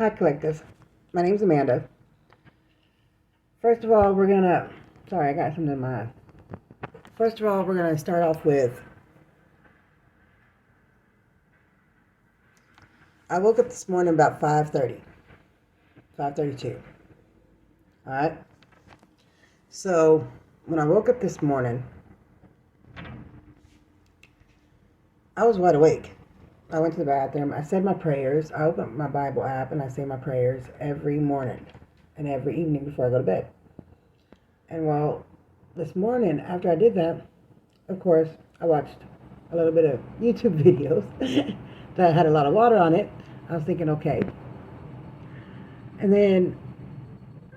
Hi, Collective. My name's Amanda. First of all, sorry, I got something in my eye. First of all, we're gonna start off with, I woke up this morning about 5:30, 5:32. All right. So when I woke up this morning, I was wide awake. I went to the bathroom. I said my prayers. I opened my Bible app and I say my prayers every morning and every evening before I go to bed. And well, this morning after I did that, of course, I watched a little bit of YouTube videos that had a lot of water on it. I was thinking, okay. And then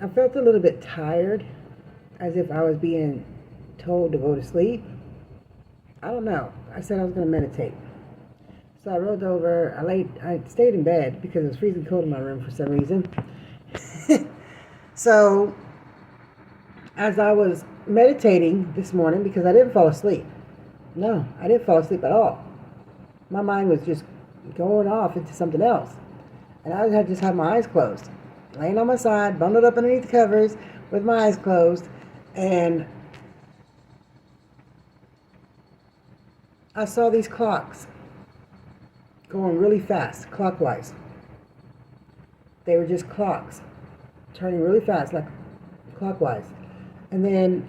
I felt a little bit tired, as if I was being told to go to sleep. I don't know. I said I was going to meditate. So I rolled over. I stayed in bed because it was freezing cold in my room for some reason. So as I was meditating this morning, because I didn't fall asleep. No, I didn't fall asleep at all. My mind was just going off into something else. And I had just had my eyes closed, laying on my side, bundled up underneath the covers with my eyes closed. And I saw these clocks going really fast, clockwise. They were just clocks, turning really fast, like clockwise. And then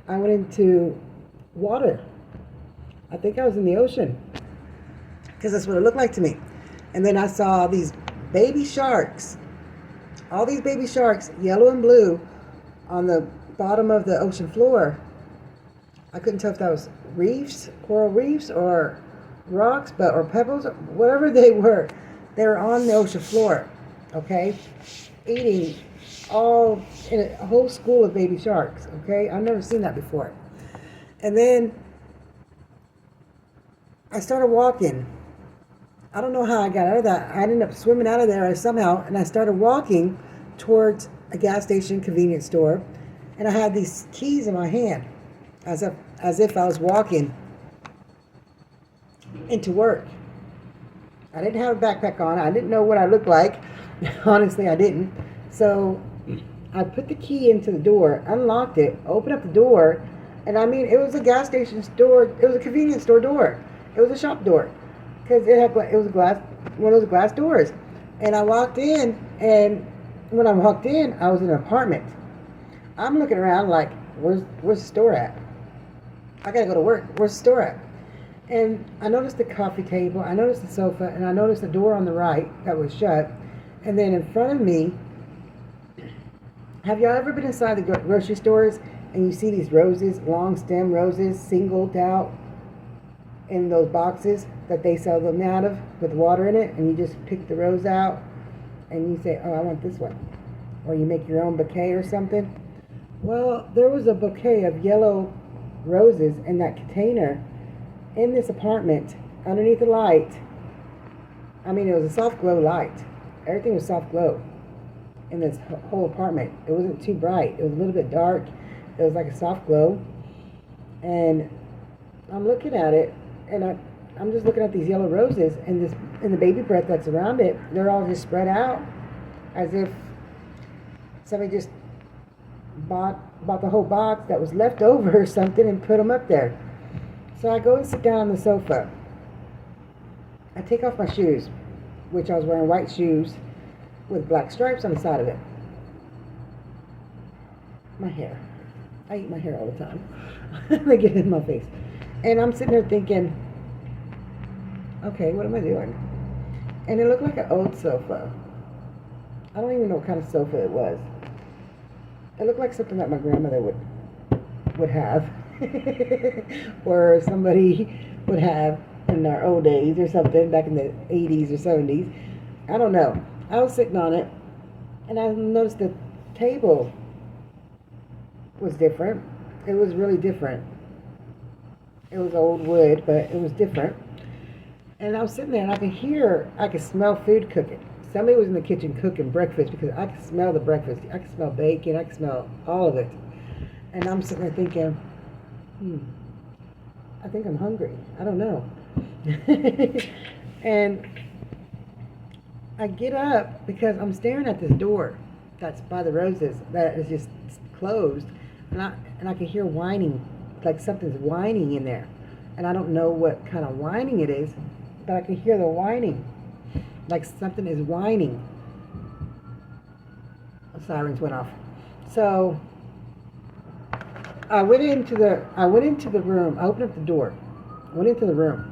I went into water. I think I was in the ocean, because that's what it looked like to me. And then I saw these baby sharks, all these baby sharks, yellow and blue, on the bottom of the ocean floor. I couldn't tell if that was reefs, coral reefs, or rocks, or pebbles, whatever they were. They were on the ocean floor, okay, eating all in a whole school of baby sharks. Okay, I've never seen that before. And then I started walking. I don't know how I got out of that. I ended up swimming out of there somehow, and I started walking towards a gas station convenience store, and I had these keys in my hand, as if I was walking into work. I didn't have a backpack on. I didn't know what I looked like. Honestly, I didn't. So I put the key into the door, unlocked it, opened up the door, and I mean, it was a gas station store. It was a convenience store door. It was a shop door, because it was one of those glass doors. And I walked in, and when I walked in, I was in an apartment. I'm looking around like, where's the store at? I gotta go to work. Where's the store at? And I noticed the coffee table, I noticed the sofa, and I noticed the door on the right that was shut. And then in front of me, have y'all ever been inside the grocery stores and you see these roses, long stem roses, singled out in those boxes that they sell them out of with water in it, and you just pick the rose out and you say, oh, I want this one. Or you make your own bouquet or something. Well, there was a bouquet of yellow roses in that container in this apartment underneath the light. I mean, it was a soft glow light. Everything was soft glow in this whole apartment. It wasn't too bright. It was a little bit dark. It was like a soft glow. And I'm looking at it, and I'm just looking at these yellow roses and the baby breath that's around it. They're all just spread out as if somebody just bought the whole box that was left over or something and put them up there. So I go and sit down on the sofa. I take off my shoes, which I was wearing white shoes with black stripes on the side of it. My hair. I eat my hair all the time. They get in my face. And I'm sitting there thinking, okay, what am I doing? And it looked like an old sofa. I don't even know what kind of sofa it was. It looked like something that my grandmother would have. Or somebody would have in our old days or something, back in the 80s or 70s. I don't know. I was sitting on it, and I noticed the table was different. It was really different. It was old wood, but it was different. And I was sitting there, and I could smell food cooking. Somebody was in the kitchen cooking breakfast, because I could smell the breakfast. I could smell bacon. I could smell all of it. And I'm sitting there thinking, I think I'm hungry. I don't know. And I get up because I'm staring at this door that's by the roses that is just closed, and I can hear whining, like something's whining in there, and I don't know what kind of whining it is, but I can hear the whining, like something is whining. The sirens went off, so I went into the room. I opened up the door, went into the room.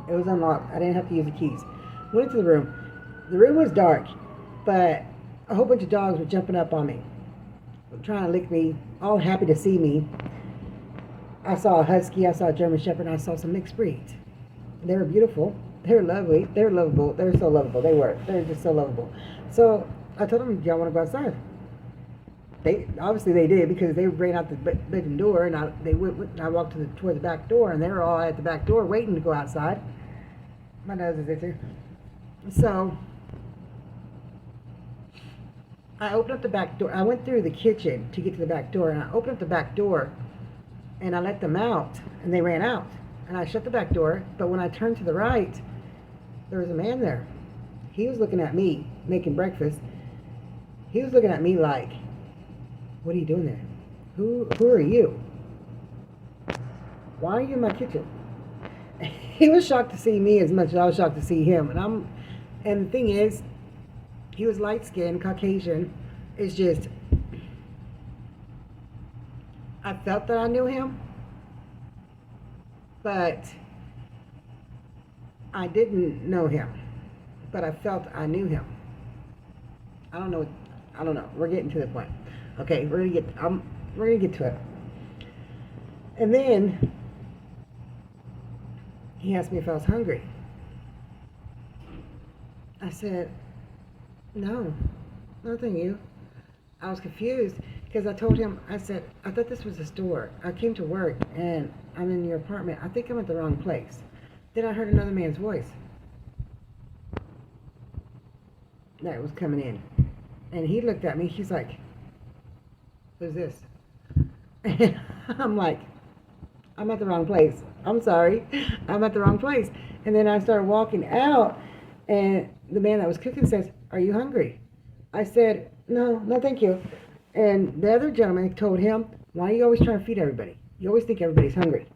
It was unlocked. I didn't have to use the keys. Went into the room. The room was dark, but a whole bunch of dogs were jumping up on me, trying to lick me, all happy to see me. I saw a husky, I saw a German shepherd, and I saw some mixed breeds. They were beautiful. They were lovely. They were lovable. They were so lovable. They were. They were just so lovable. So I told them, "Do y'all want to go outside?" They obviously they did because they ran out the bedroom door, and they went. I walked towards the back door, and they were all at the back door waiting to go outside. My nose is itchy. So I opened up the back door. I went through the kitchen to get to the back door, and I opened up the back door, and I let them out, and they ran out. And I shut the back door, but when I turned to the right, there was a man there. He was looking at me, making breakfast. He was looking at me like, "What are you doing there? Who are you? Why are you in my kitchen?" He was shocked to see me as much as I was shocked to see him. And the thing is, he was light skinned, Caucasian. It's just, I felt that I knew him, but I didn't know him. But I felt I knew him. I don't know. I don't know. We're getting to the point. Okay, we're gonna get to it. And then he asked me if I was hungry. I said, "No, no, thank you." I was confused because I told him, I said, "I thought this was a store. I came to work and I'm in your apartment. I think I'm at the wrong place." Then I heard another man's voice that was coming in. And he looked at me. He's like, "Who's this?" And I'm like, "I'm at the wrong place. I'm sorry. I'm at the wrong place." And then I started walking out, and the man that was cooking says, "Are you hungry?" I said, "No, no, thank you." And the other gentleman told him, "Why are you always trying to feed everybody? You always think everybody's hungry."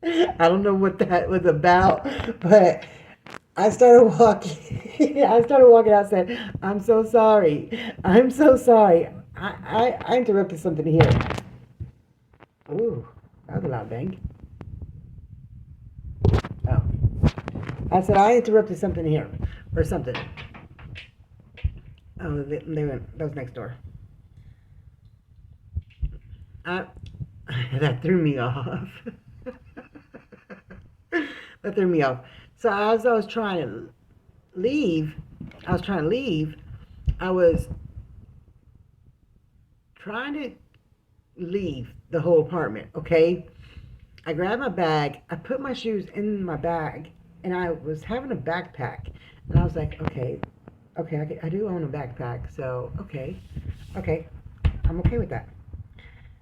I don't know what that was about, but I started walking. I started walking out and said, "I'm so sorry. I'm so sorry. I interrupted something here." Ooh, that was a loud bang. Oh. I said, "I interrupted something here." Or something. Oh, they went, that was next door. I, that threw me off. That threw me off. So as I was trying to leave, I was trying to leave, I was trying to leave the whole apartment, okay? I grabbed my bag, I put my shoes in my bag, and I was having a backpack. And I was like, okay, I do own a backpack, so okay, I'm okay with that.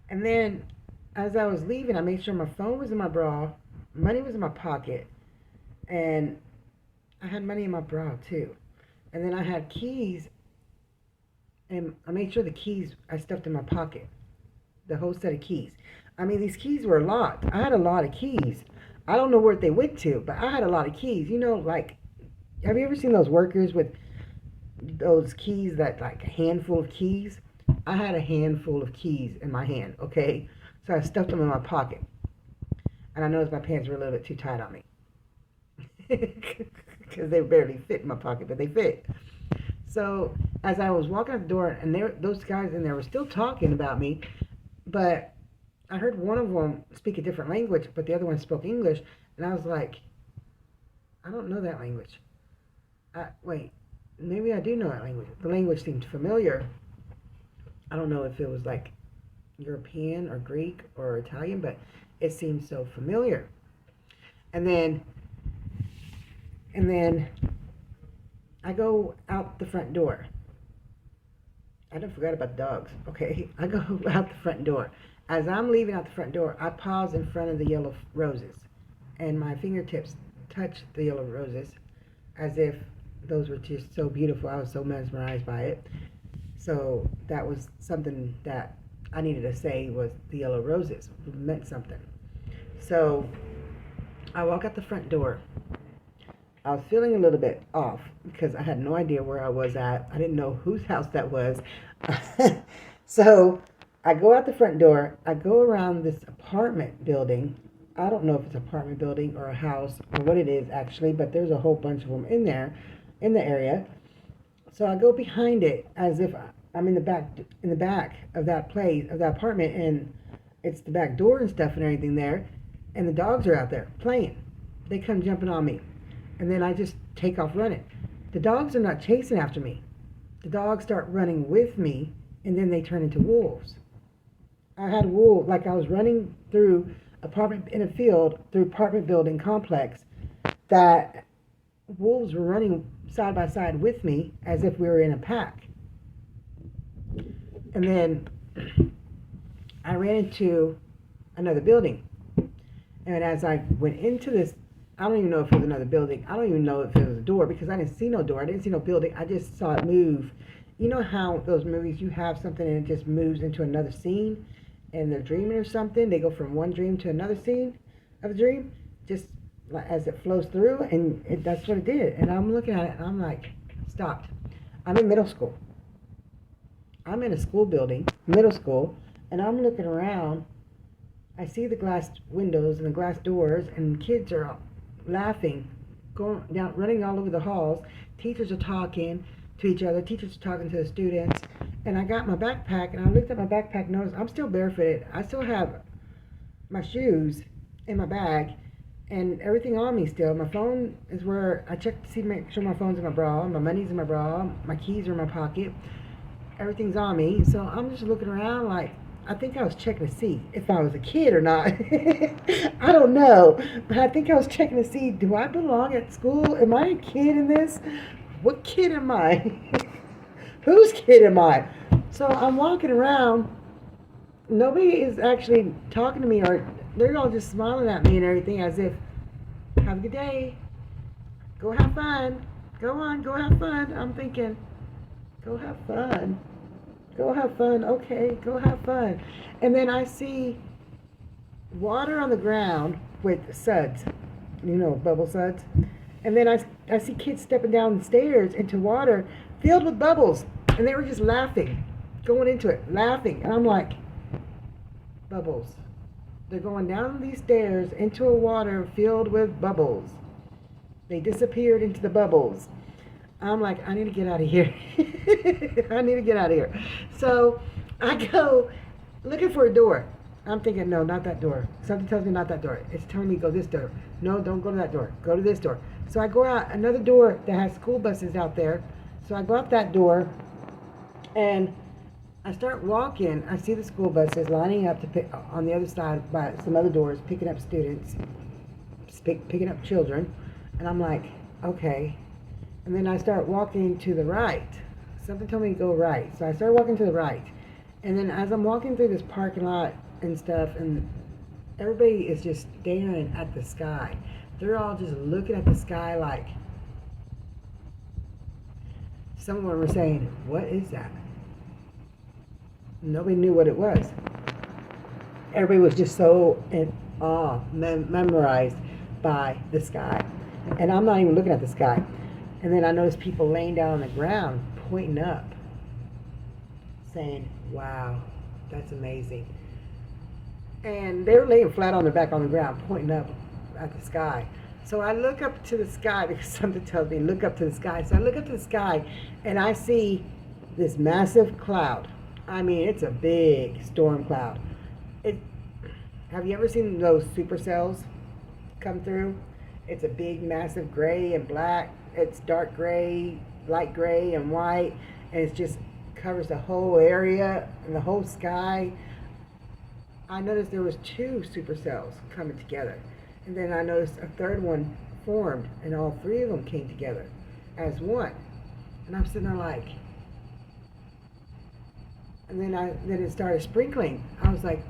And then as I was leaving, I made sure my phone was in my bra, money was in my pocket, and I had money in my bra too. And then I had keys, and I made sure the keys I stuffed in my pocket, the whole set of keys. I mean, these keys were a lot. I had a lot of keys. I don't know where they went to, but I had a lot of keys. You know, like, have you ever seen those workers with those keys that, like, a handful of keys? I had a handful of keys in my hand, okay? So I stuffed them in my pocket. And I noticed my pants were a little bit too tight on me. Because they barely fit in my pocket, but they fit. So as I was walking out the door, and those guys in there were still talking about me, but I heard one of them speak a different language, but the other one spoke English, and I was like, "I don't know that language. Wait, maybe I do know that language." The language seemed familiar. I don't know if it was like European or Greek or Italian, but it seemed so familiar. And then, and then I go out the front door. I don't forget about the dogs. Okay, I go out the front door. As I'm leaving out the front door, I pause in front of the yellow roses, and my fingertips touch the yellow roses, as if those were just so beautiful. I was so mesmerized by it. So that was something that I needed to say, was the yellow roses meant something. So I walk out the front door. I was feeling a little bit off because I had no idea where I was at. I didn't know whose house that was. So I go out the front door. I go around this apartment building. I don't know if it's an apartment building or a house or what it is actually, but there's a whole bunch of them in there, in the area. So I go behind it as if I'm in the back of that place, of that apartment, and it's the back door and stuff and everything there, and the dogs are out there playing. They come jumping on me, and then I just take off running. The dogs are not chasing after me. The dogs start running with me, and then they turn into wolves. I had wolves, like I was running through apartment in a field through apartment building complex, that wolves were running side by side with me as if we were in a pack. And then I ran into another building. And as I went into this, I don't even know if it was another building. I don't even know if it was a door because I didn't see no door. I didn't see no building. I just saw it move. You know how those movies, you have something and it just moves into another scene and they're dreaming or something? They go from one dream to another scene of a dream, just as it flows through, and that's what it did. And I'm looking at it and I'm like, stopped. I'm in middle school. I'm in a school building, middle school, and I'm looking around. I see the glass windows and the glass doors, and kids are laughing, going down, running all over the halls. Teachers are talking to each other. Teachers are talking to the students. And I got my backpack, and I looked at my backpack and noticed I'm still barefooted. I still have my shoes in my bag and everything on me still. My phone is where I check to see, make sure my phone's in my bra, my money's in my bra, my keys are in my pocket. Everything's on me. So I'm just looking around like, I think I was checking to see if I was a kid or not. I don't know. But I think I was checking to see, do I belong at school? Am I a kid in this? What kid am I? Whose kid am I? So I'm walking around. Nobody is actually talking to me, or they're all just smiling at me and everything as if, have a good day. Go have fun. Go on, go have fun. I'm thinking, go have fun. Go have fun. Okay, go have fun. And then I see water on the ground with suds, bubble suds. And then I see kids stepping down the stairs into water filled with bubbles. And they were just laughing, going into it, laughing. And I'm like, bubbles. They're going down these stairs into a water filled with bubbles. They disappeared into the bubbles. I'm like, I need to get out of here. I need to get out of here. So I go looking for a door. I'm thinking, no, not that door. Something tells me not that door. It's telling me go this door. No, don't go to that door. Go to this door. So I go out another door that has school buses out there. So I go out that door and I start walking. I see the school buses lining up to pick on the other side by some other doors, picking up students, picking up children. And I'm like, okay. And then I start walking to the right. Something told me to go right. So I started walking to the right. And then as I'm walking through this parking lot and stuff, and everybody is just staring at the sky. They're all just looking at the sky like, some of them were saying, what is that? Nobody knew what it was. Everybody was just so in awe, memorized by the sky. And I'm not even looking at the sky. And then I noticed people laying down on the ground, pointing up, saying, wow, that's amazing. And they were laying flat on their back on the ground, pointing up at the sky. So I look up to the sky because something tells me, look up to the sky. So I look up to the sky and I see this massive cloud. I mean, it's a big storm cloud. Have you ever seen those supercells come through? It's a big, massive gray and black. It's dark gray, light gray, and white, and it just covers the whole area and the whole sky. I noticed there was 2 supercells coming together, and then I noticed a third one formed, and all 3 of them came together as one. And I'm sitting there like, and then it started sprinkling. I was like,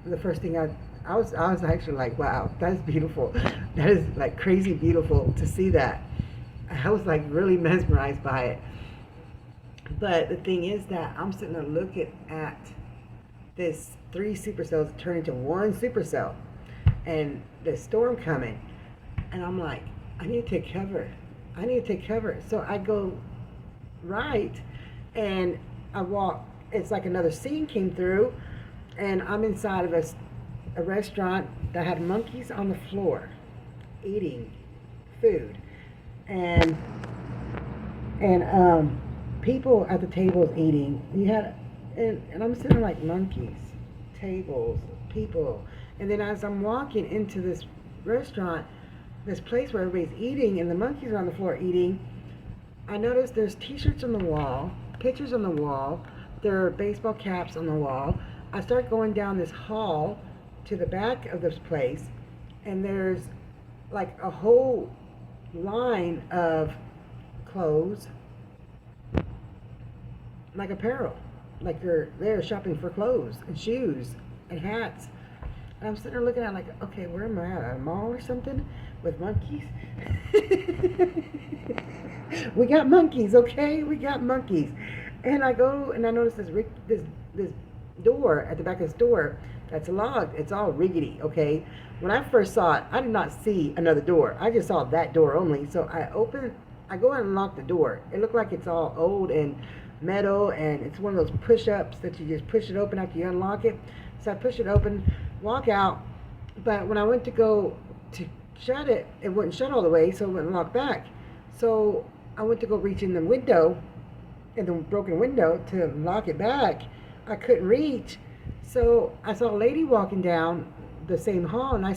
the first thing I was actually like, wow, that's beautiful. That is like crazy beautiful to see that. I was like really mesmerized by it. But the thing is that I'm sitting there looking at this three supercells turn into one supercell, and the storm coming, and I'm like, I need to take cover. I need to take cover. So I go right, and I walk. It's like another scene came through, and I'm inside of a restaurant that had monkeys on the floor eating food, and and people at the tables eating. You had, and I'm sitting like monkeys, tables, people, and then as I'm walking into this restaurant, this place where everybody's eating, and the monkeys are on the floor eating, I noticed there's T-shirts on the wall, pictures on the wall, there are baseball caps on the wall. I start going down this hall to the back of this place, and there's like a whole line of clothes, like apparel, like they're shopping for clothes and shoes and hats. And I'm sitting there looking at it like, okay, where am I at? A mall or something with monkeys? We got monkeys, okay? We got monkeys. And I go and I notice this door at the back of this door that's locked. It's all rickety, okay? When I first saw it, I did not see another door. I just saw that door only. So I go and unlock the door. It looked like it's all old and metal, and it's one of those push-ups that you just push it open after you unlock it. So I push it open, walk out, but when I went to go to shut it, it wouldn't shut all the way, so it wouldn't lock back. So I went to go reach in the window, in the broken window, to lock it back. I couldn't reach. So I saw a lady walking down the same hall, and I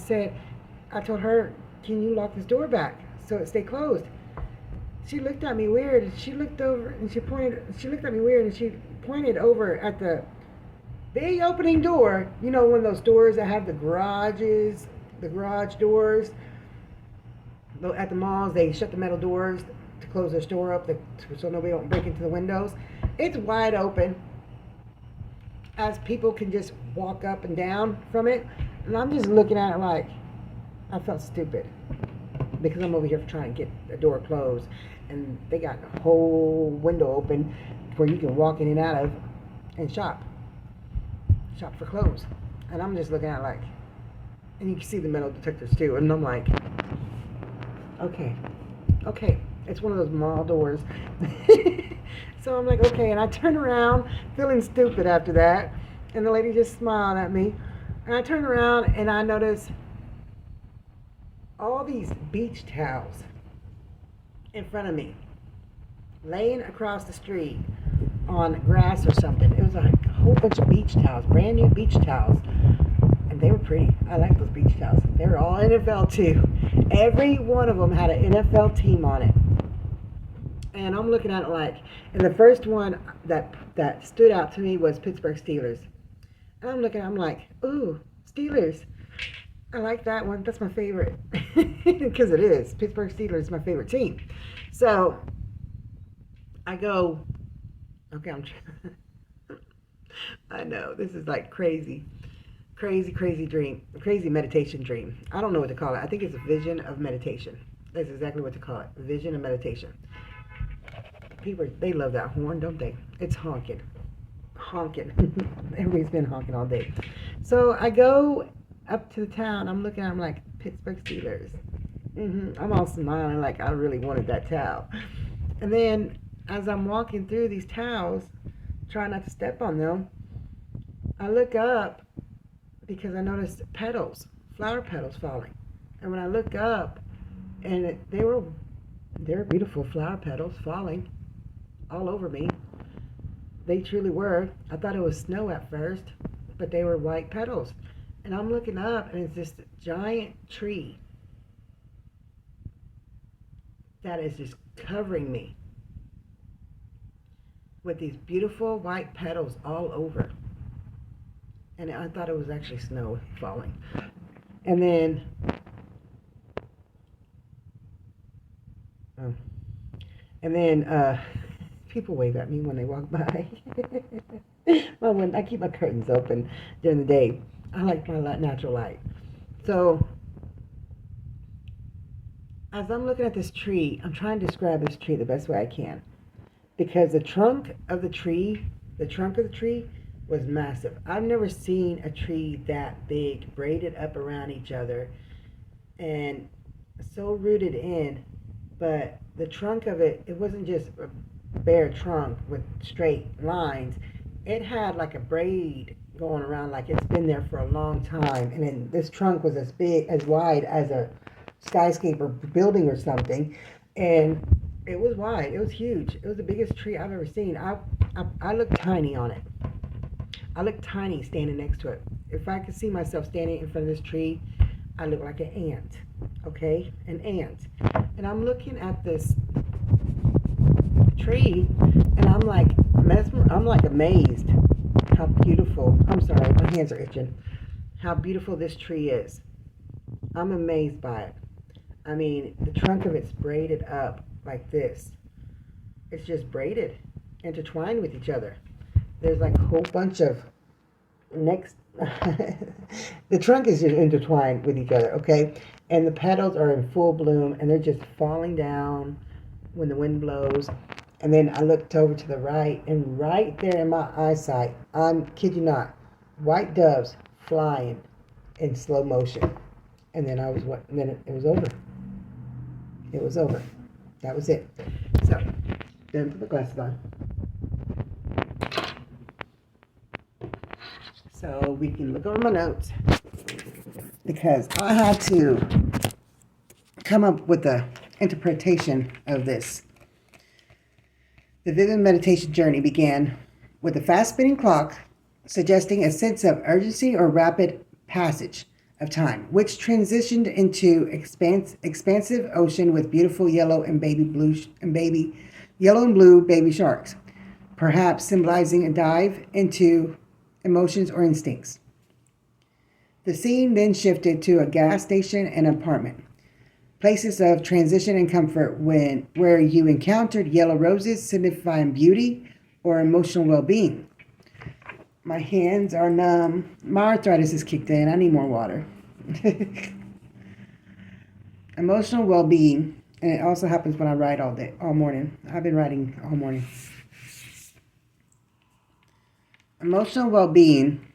told her, can you lock this door back so it stay closed? She looked at me weird. She looked over and she looked at me weird, and she pointed over at the big opening door. You know, one of those doors that have the garage doors. At the malls, they shut the metal doors to close their store up so nobody don't break into the windows. It's wide open, as people can just walk up and down from it. And I'm just looking at it like, I felt stupid because I'm over here trying to get the door closed, and they got a whole window open where you can walk in and out of and shop for clothes. And I'm just looking at it like, and you can see the metal detectors too, and I'm like, okay, it's one of those mall doors. So I'm like, okay, and I turn around feeling stupid after that, and the lady just smiled at me, and I turn around and I notice all these beach towels in front of me, laying across the street on grass or something. It was like a whole bunch of beach towels, brand new beach towels, and they were pretty. I like those beach towels. They were all NFL too. Every one of them had an NFL team on it. And I'm looking at it like, and the first one that stood out to me was Pittsburgh Steelers. And I'm like, ooh, Steelers. I like that one. That's my favorite. Because it is. Pittsburgh Steelers is my favorite team. So I go, okay, I know, this is like crazy dream, crazy meditation dream. I don't know what to call it. I think it's a vision of meditation. That's exactly what to call it. Vision of meditation. People, they love that horn, don't they? It's honking. Everybody's been honking all day. So I go up to the town. I'm looking at them like, Pittsburgh Steelers. I'm all smiling like I really wanted that towel. And then as I'm walking through these towels, trying not to step on them, I look up because I noticed flower petals falling. And when I look up, and they were beautiful flower petals falling all over me. They truly were. I thought it was snow at first, but they were white petals. And I'm looking up, and it's this giant tree that is just covering me with these beautiful white petals all over. And I thought it was actually snow falling. And then, people wave at me when they walk by. Well, when I keep my curtains open during the day, I like my natural light. So as I'm looking at this tree, I'm trying to describe this tree the best way I can, because the trunk of the tree was massive. I've never seen a tree that big, braided up around each other, and so rooted in. But the trunk of it, it wasn't just a bare trunk with straight lines. It had like a braid going around, like it's been there for a long time. And then this trunk was as big, as wide as a skyscraper building or something. And it was wide. It was huge. It was the biggest tree I've ever seen. I looked tiny on it. I looked tiny standing next to it. If I could see myself standing in front of this tree, I look like an ant. Okay, an ant. And I'm looking at this tree, and I'm like I'm like amazed how beautiful. I'm sorry, my hands are itching. How beautiful this tree is. I'm amazed by it. I mean, the trunk of it's braided up like this. It's just braided, intertwined with each other. There's like a whole bunch of next. The trunk is just intertwined with each other, okay? And the petals are in full bloom, and they're just falling down when the wind blows. And then I looked over to the right, and right there in my eyesight, I'm kid you not, white doves flying in slow motion. And then it was over. It was over. That was it. So then put the glasses on. So we can look over my notes, because I had to come up with the interpretation of this. The vivid meditation journey began with a fast spinning clock suggesting a sense of urgency or rapid passage of time, which transitioned into expansive ocean with beautiful yellow and blue baby sharks, perhaps symbolizing a dive into emotions or instincts. The scene then shifted to a gas station and apartment, places of transition and comfort where you encountered yellow roses signifying beauty or emotional well-being. My hands are numb. My arthritis has kicked in. I need more water. Emotional well-being, and it also happens when I write all morning. I've been writing all morning. Emotional well-being.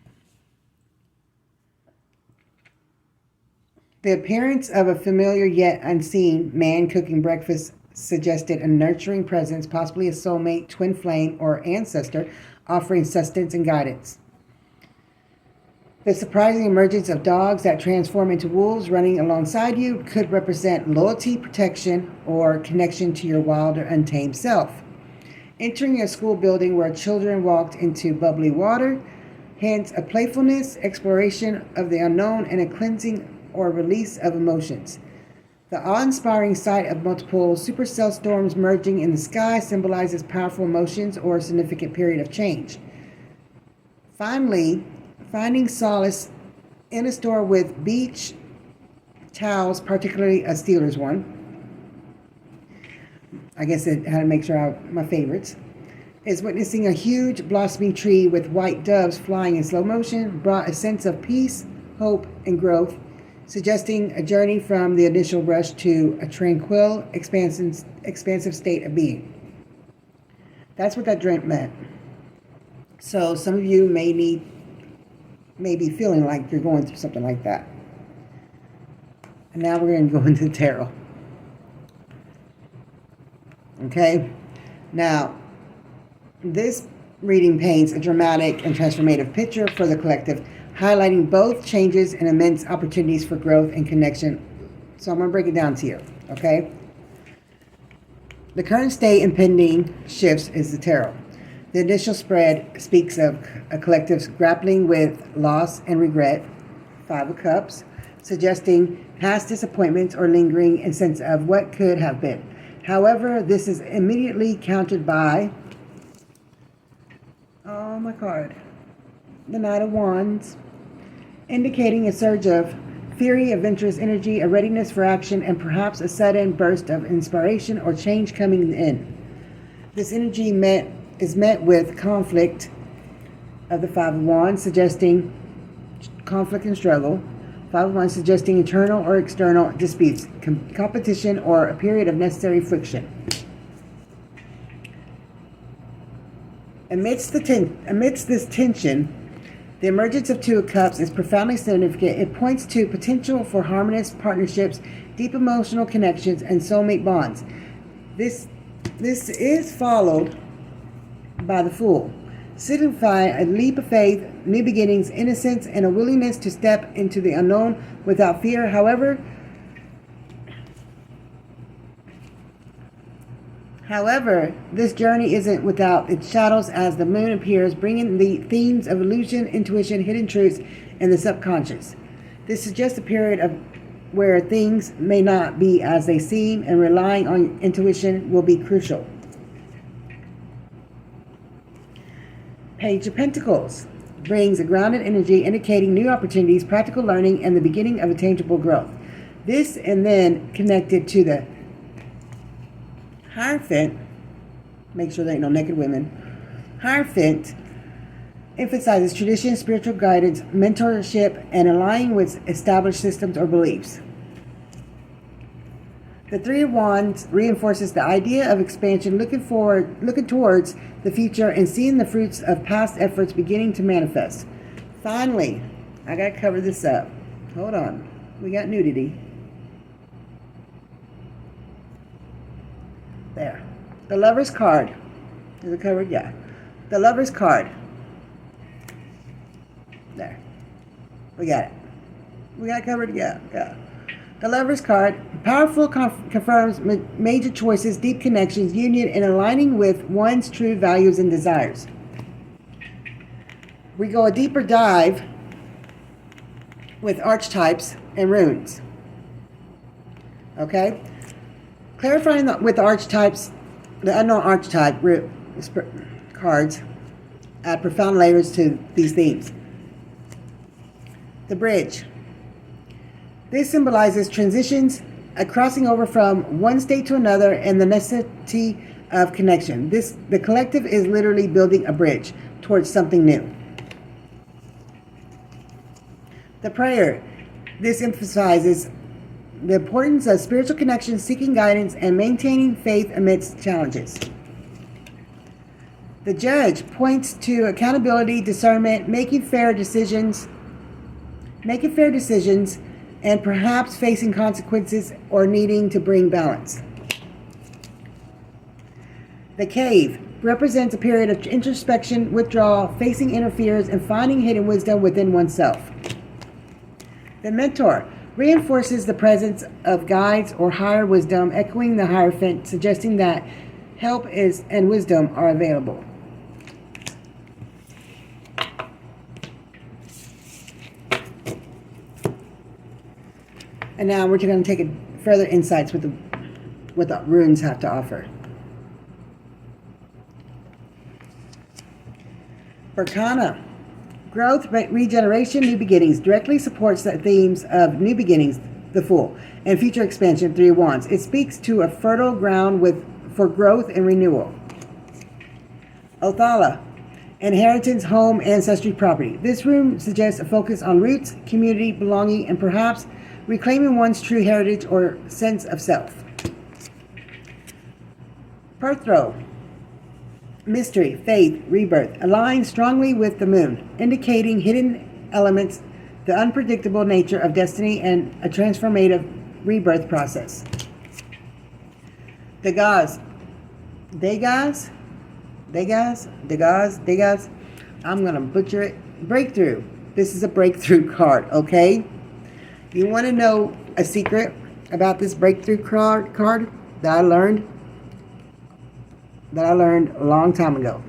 The appearance of a familiar yet unseen man cooking breakfast suggested a nurturing presence, possibly a soulmate, twin flame, or ancestor, offering sustenance and guidance. The surprising emergence of dogs that transform into wolves running alongside you could represent loyalty, protection, or connection to your wild or untamed self. Entering a school building where children walked into bubbly water, hence a playfulness, exploration of the unknown, and a cleansing or release of emotions. The awe-inspiring sight of multiple supercell storms merging in the sky symbolizes powerful emotions or a significant period of change. Finally, finding solace in a store with beach towels, particularly a Steelers one. I guess it had to make sure my favorites. Is witnessing a huge blossoming tree with white doves flying in slow motion brought a sense of peace, hope, and growth, suggesting a journey from the initial rush to a tranquil, expansive state of being. That's what that dream meant. So some of you may be feeling like you're going through something like that. And now we're going to go into the tarot. Okay? Now, this reading paints a dramatic and transformative picture for the collective, highlighting both changes and immense opportunities for growth and connection. So I'm going to break it down to you, okay? The current state and pending shifts is the tarot. The initial spread speaks of a collective's grappling with loss and regret, 5 of Cups, suggesting past disappointments or lingering and sense of what could have been. However, this is immediately countered by, my card, the Knight of Wands, indicating a surge of fury, adventurous energy, a readiness for action, and perhaps a sudden burst of inspiration or change coming in. This energy is met with conflict of the 5 of Wands, suggesting conflict and struggle. 5 of Wands suggesting internal or external disputes, competition, or a period of necessary friction. Amidst this tension, the emergence of 2 of Cups is profoundly significant. It points to potential for harmonious partnerships, deep emotional connections, and soulmate bonds. This is followed by the Fool, signifying a leap of faith, new beginnings, innocence, and a willingness to step into the unknown without fear. However, this journey isn't without its shadows as the moon appears, bringing the themes of illusion, intuition, hidden truths, and the subconscious. This suggests a period of where things may not be as they seem, and relying on intuition will be crucial. Page of Pentacles brings a grounded energy, indicating new opportunities, practical learning, and the beginning of a tangible growth. This, and then connected to the Hierophant, make sure there ain't no naked women. Hierophant emphasizes tradition, spiritual guidance, mentorship, and aligning with established systems or beliefs. The 3 of Wands reinforces the idea of expansion, looking towards the future, and seeing the fruits of past efforts beginning to manifest. Finally, I gotta cover this up. Hold on. We got nudity. There. The Lover's card. Is it covered? Yeah. The Lover's card. There. We got it. We got it covered? Yeah. The Lover's card. Powerful confirms major choices, deep connections, union, and aligning with one's true values and desires. We go a deeper dive with archetypes and runes. Okay? Clarifying with archetypes, the unknown archetype cards add profound layers to these themes. The Bridge. This symbolizes transitions, a crossing over from one state to another, and the necessity of connection. The collective is literally building a bridge towards something new. The Prayer. This emphasizes the importance of spiritual connection, seeking guidance, and maintaining faith amidst challenges. The Judge points to accountability, discernment, making fair decisions, and perhaps facing consequences or needing to bring balance. The Cave represents a period of introspection, withdrawal, facing inner fears, and finding hidden wisdom within oneself. The Mentor reinforces the presence of guides or higher wisdom, echoing the Hierophant, suggesting that help and wisdom are available. And now we're going to take further insights with what the runes have to offer. Berkana. Growth, regeneration, new beginnings directly supports the themes of new beginnings, the Fool, and future expansion, 3 of Wands. It speaks to a fertile ground for growth and renewal. Othala. Inheritance, home, ancestry, property. This rune suggests a focus on roots, community, belonging, and perhaps reclaiming one's true heritage or sense of self. Perthro. Mystery, faith, rebirth, align strongly with the moon, indicating hidden elements, the unpredictable nature of destiny, and a transformative rebirth process. Degas. I'm going to butcher it. Breakthrough. This is a breakthrough card, okay? You want to know a secret about this breakthrough card that I learned a long time ago?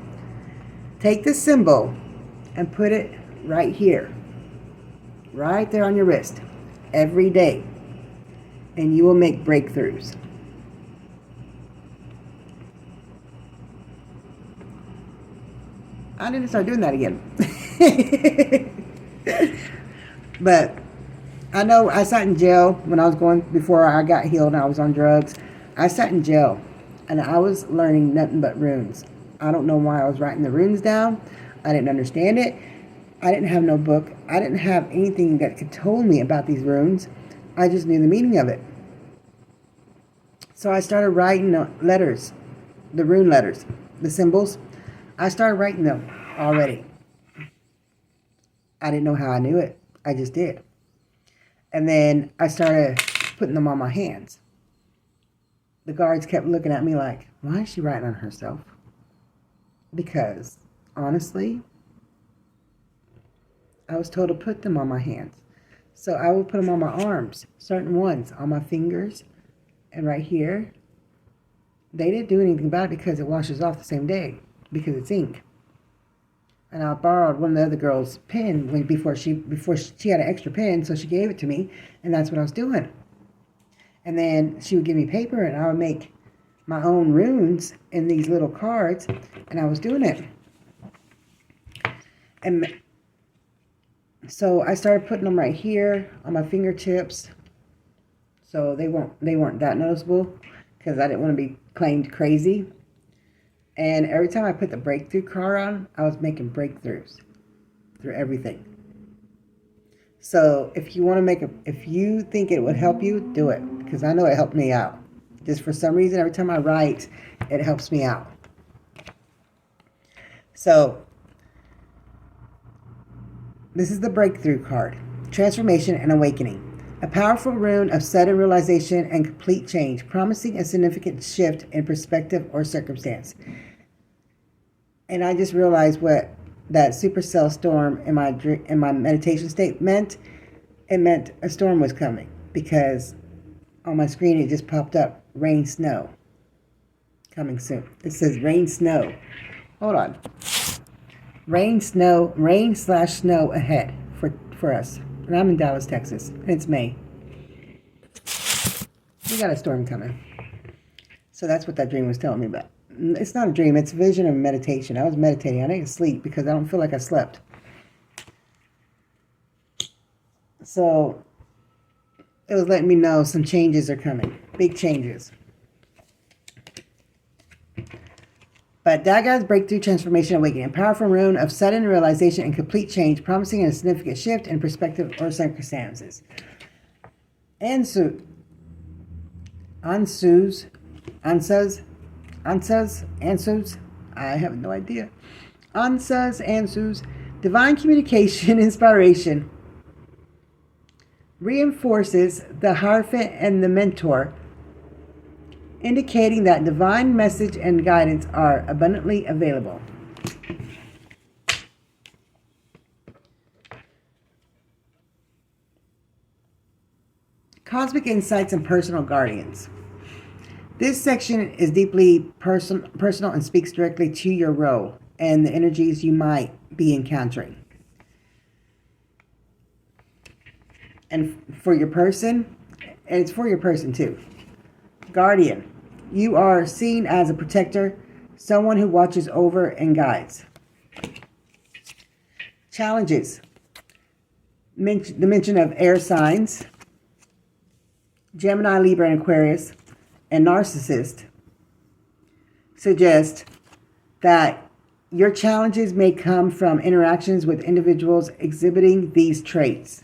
Take this symbol and put it right here, right there on your wrist, every day, and you will make breakthroughs. I need to start doing that again. But I know I sat in jail when I was before I got healed and I was on drugs. I sat in jail and I was learning nothing but runes. I don't know why I was writing the runes down. I didn't understand it. I didn't have no book. I didn't have anything that could tell me about these runes. I just knew the meaning of it. So I started writing letters, the rune letters, the symbols. I started writing them already. I didn't know how I knew it. I just did. And then I started putting them on my hands. The guards kept looking at me like, why is she writing on herself? Because, honestly, I was told to put them on my hands. So I would put them on my arms, certain ones, on my fingers, and right here. They didn't do anything about it because it washes off the same day, because it's ink. And I borrowed one of the other girls' pen before she had an extra pen, so she gave it to me, and that's what I was doing. And then she would give me paper, and I would make my own runes in these little cards, and I was doing it. And so I started putting them right here on my fingertips, so they weren't that noticeable, because I didn't want to be claimed crazy. And every time I put the breakthrough card on, I was making breakthroughs through everything. So if you want to if you think it would help you, do it, because I know it helped me out. Just for some reason, every time I write, it helps me out. So this is the breakthrough card: Transformation and Awakening. A powerful rune of sudden realization and complete change, promising a significant shift in perspective or circumstance. And I just realized what that supercell storm in my meditation state meant. It meant a storm was coming, because on my screen it just popped up, rain, snow, coming soon. It says rain, snow. Hold on. Rain/snow ahead for us. And I'm in Dallas, Texas, and it's May. We got a storm coming. So that's what that dream was telling me about. It's not a dream, it's a vision of meditation. I was meditating. I didn't sleep because I don't feel like I slept. So it was letting me know some changes are coming. Big changes. But Daggad's Breakthrough, Transformation, Awakening. A powerful rune of sudden realization and complete change, promising a significant shift in perspective or circumstances. Ansuz, I have no idea. Ansuz, divine communication, inspiration, reinforces the Hierophant and the Mentor, indicating that divine message and guidance are abundantly available. Cosmic Insights and Personal Guardians. This section is deeply personal and speaks directly to your role and the energies you might be encountering. And for your person, and it's for your person too. Guardian. You are seen as a protector, someone who watches over and guides. Challenges. The mention of air signs, Gemini, Libra, and Aquarius, and Narcissist suggest that your challenges may come from interactions with individuals exhibiting these traits,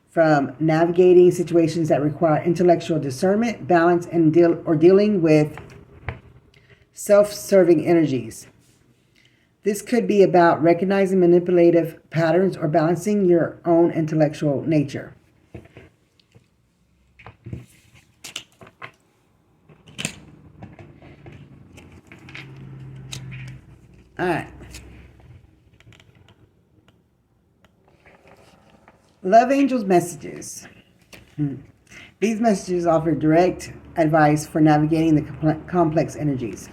from navigating situations that require intellectual discernment, balance, and dealing with self-serving energies. This could be about recognizing manipulative patterns or balancing your own intellectual nature. All right. Love Angels messages. These messages offer direct advice for navigating the complex energies.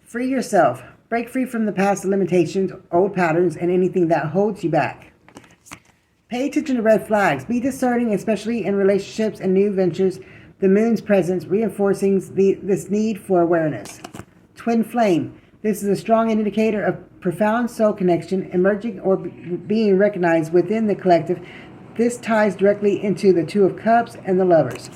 Free yourself. Break free from the past limitations, old patterns, and anything that holds you back. Pay attention to red flags. Be discerning, especially in relationships and new ventures. The moon's presence reinforcing this need for awareness. Twin flame. This is a strong indicator of profound soul connection emerging or being recognized within the collective. This ties directly into the Two of Cups and the Lovers.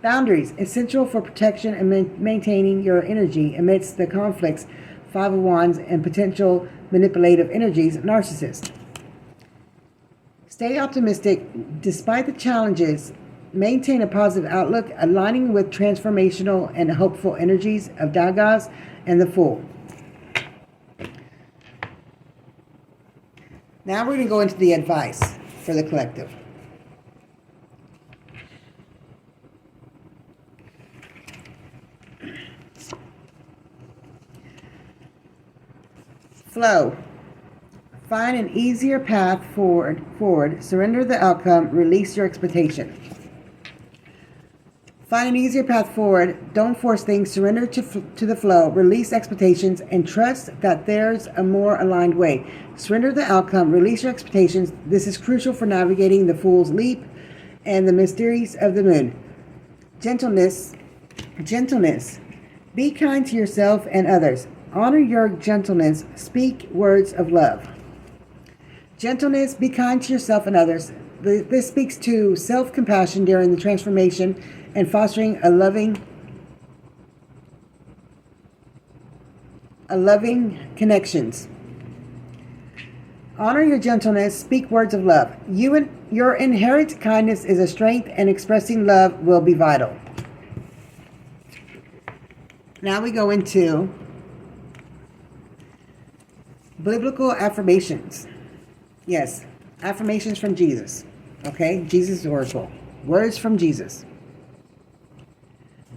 Boundaries, essential for protection and maintaining your energy amidst the conflicts. Five of Wands and potential manipulative energies. Narcissist. Stay optimistic despite the challenges. Maintain a positive outlook, aligning with transformational and hopeful energies of Dagas and the Fool. Now we're going to go into the advice for the collective. Flow. Find an easier path forward. Surrender the outcome. Release your expectation. Find an easier path forward. Don't force things. Surrender to the flow. Release expectations and trust that there's a more aligned way. Surrender the outcome. Release your expectations. This is crucial for navigating the Fool's Leap and the mysteries of the moon. Gentleness. Be kind to yourself and others. Honor your gentleness. Speak words of love. Gentleness. Be kind to yourself and others. This speaks to self-compassion during the transformation and fostering a loving connections. Honor your gentleness. Speak words of love. Your inherent kindness is a strength, and expressing love will be vital. Now we go into biblical affirmations. Yes, affirmations from Jesus. Okay, Jesus' oracle. Words from Jesus.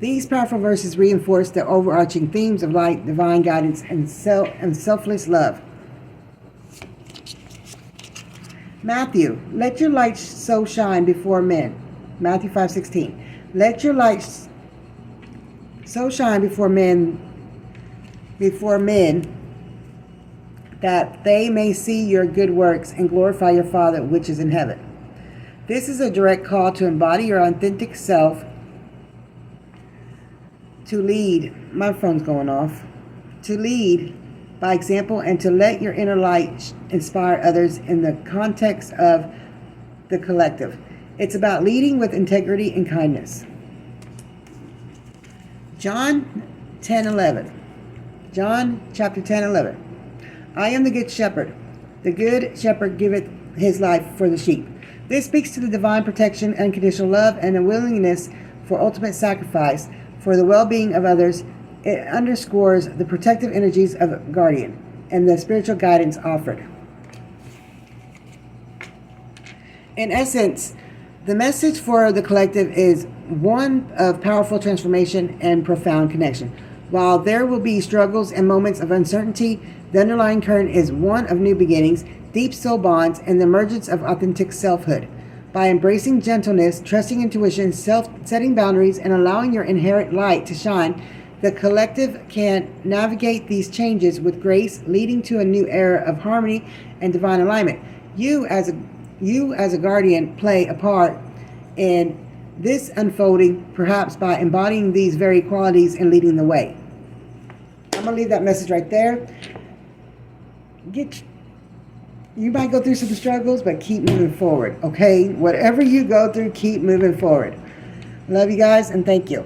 These powerful verses reinforce the overarching themes of light, divine guidance, and selfless love. Matthew, let your light so shine before men. Matthew 5:16. Let your light so shine before men, that they may see your good works and glorify your Father which is in heaven. This is a direct call to embody your authentic self, to lead. My phone's going off. To lead by example and to let your inner light inspire others in the context of the collective. It's about leading with integrity and kindness. John 10:11. John chapter 10:11. I am the good shepherd. The good shepherd giveth his life for the sheep. This speaks to the divine protection, unconditional love, and a willingness for ultimate sacrifice for the well-being of others. It underscores the protective energies of a guardian and the spiritual guidance offered. In essence, the message for the collective is one of powerful transformation and profound connection. While there will be struggles and moments of uncertainty, the underlying current is one of new beginnings, deep soul bonds, and the emergence of authentic selfhood. By embracing gentleness, trusting intuition, setting boundaries, and allowing your inherent light to shine, the collective can navigate these changes with grace, leading to a new era of harmony and divine alignment. You as a guardian play a part in this unfolding, perhaps by embodying these very qualities and leading the way. I'm going to leave that message right there. You might go through some struggles, but keep moving forward, okay? Whatever you go through, keep moving forward. Love you guys, and thank you.